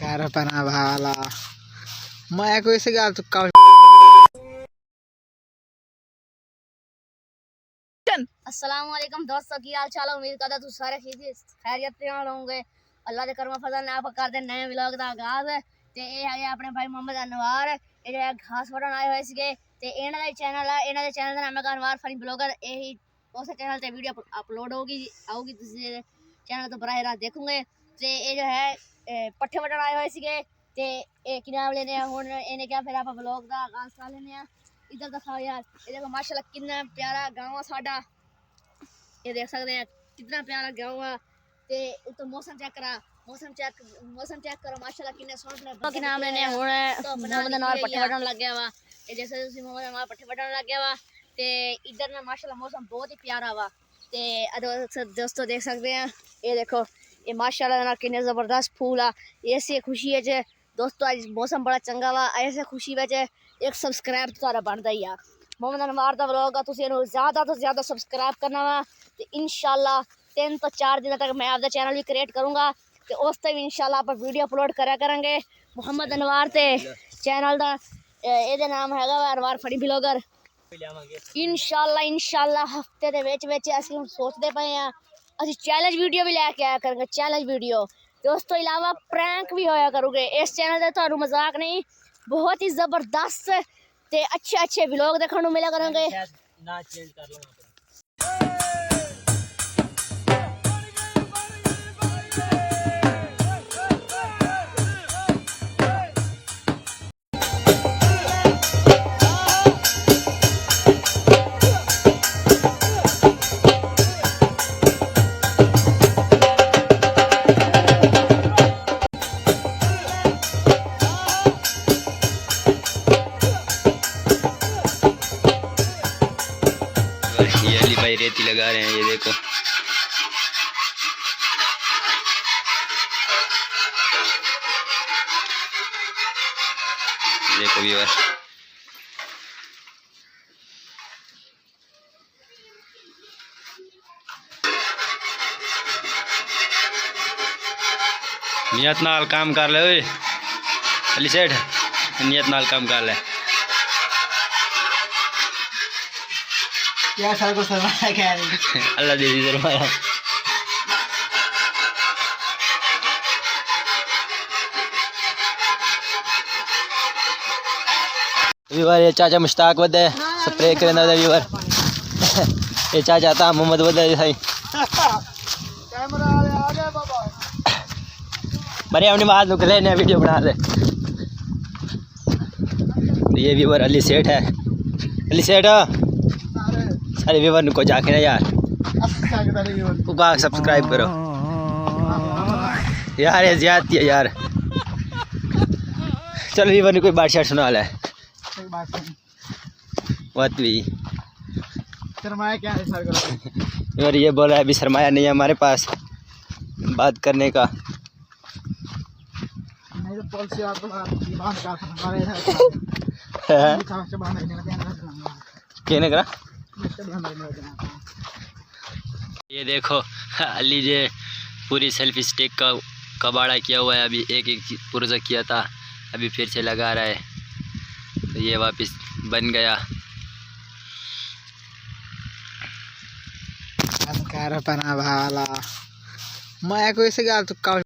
Karapana bhala. मैं कोई से गाल तुक्का। अस्सलाम वालेकुम दोस्तों, की हाल चाल। उम्मीद करता तुम सारे खैरियत से होंगे। अल्लाह के करम फजल ने आप कर दे नए व्लॉग का आगाज है। ते है अपने भाई मोहम्मद अनवार ये घास वड़न आए हुए सीगे ते इन्हां दा चैनल है। इन्हां दे चैनल दा नाम है अनवार फनी ब्लॉगर। यही उस चैनल ते वीडियो अपलोड आऊगी तुम चैनल तो बराह रास्त देखोगे। ते ये जो है पट्ठे वड़न आए हुए सीगे ते की नाम लेने हुन इन्हें क्या फिर आप ब्लॉग का आगाज कर लेने। इधर दिखाओ यार, ये देखो माशाल्लाह कितना प्यारा गाँव है साडा। ये देख सकते हैं कितना प्यारा गाँव है। ते तो मौसम चेक करो माशाल्लाह कितने सोहने के नाम लेने हुन मोहम्मद अनवार पट्ठे वडन लग गया वा। ये जैसे तुसी मोहम्मद अनवार पट्ठे वडन लग गया वा ते इधर ना माशाल्लाह मौसम बहुत ही प्यारा वा। ते दोस्तों देख सकते हैं ये देखो ये माशाल्लाह ना कितने जबरदस्त फूल आ। ऐसी खुशी है जे दोस्तों आज मौसम बड़ा चंगा वा। ऐसे खुशी विच एक सब्सक्राइब तो तारा बनदा ही आ। मोहम्मद अनवार दा व्लॉग आ तुसी इहनू ज़्यादा तो ज़्यादा सब्सक्राइब करना वा। ते इंशाल्लाह 3 तो 4 दिन तक मैं आपका चैनल भी क्रिएट करूँगा ते उस ते भी इंशाल्लाह आप वीडियो अपलोड करा करेंगे। मोहम्मद अनवार ते चैनल दा ਇਹਦੇ नाम हैगा अनवार फनी ब्लॉगर। इंशाल्लाह हफ्ते दे विच ਅਸੀਂ ਹੁਣ सोचते पे हैं ਅਸੀਂ चैलेंज वीडियो भी लैके आया करेंगे। चैलेंज वीडियो ते उस तो इलावा प्रैंक भी होया करोगे इस चैनल ते। थानू मजाक नहीं, बहुत ही जबरदस्त ते अच्छे व्लॉग देखने को मिला करेंगे। ना चेंज कर लो ये अली भाई रेती लगा रहे हैं। ये देखो व्यूअर नियत नाल काम कर ले ओए अली सेठ, नियत नाल काम कर ले। क्या सर को सरमाया क्या है? अल्लाह दे दी सरमाया। व्यूअर ये चाचा मुश्ताक वद है स्प्रे करना था व्यूअर। ये चाचा था मोहम्मद वद है भाई। कैमरा आ गया बाबा। बड़े अपनी बात नुक लेने वीडियो बना ले। तो ये व्यूअर अली सेठ है। अली सेठ सारे व्यूअर को जाके ना यार उगा सब्सक्राइब करो यार। ये ज्यादती है यार। चलो व्यूअर ने कोई बादशाह सुना ले बात भी। सरमाया क्या है सर को? और ये बोल रहा है अभी सरमाया नहीं है हमारे पास बात करने का। नहीं तो पॉलिसी आपको बात का हमारे कहने करा। ये देखो अली जे पूरी सेल्फी स्टिक का कबाड़ा किया हुआ है। अभी एक पुर्जा किया था, अभी फिर से लगा रहा है तो ये वापस बन गया। Karapana bhala. मैं कोई से गाल तुक्का।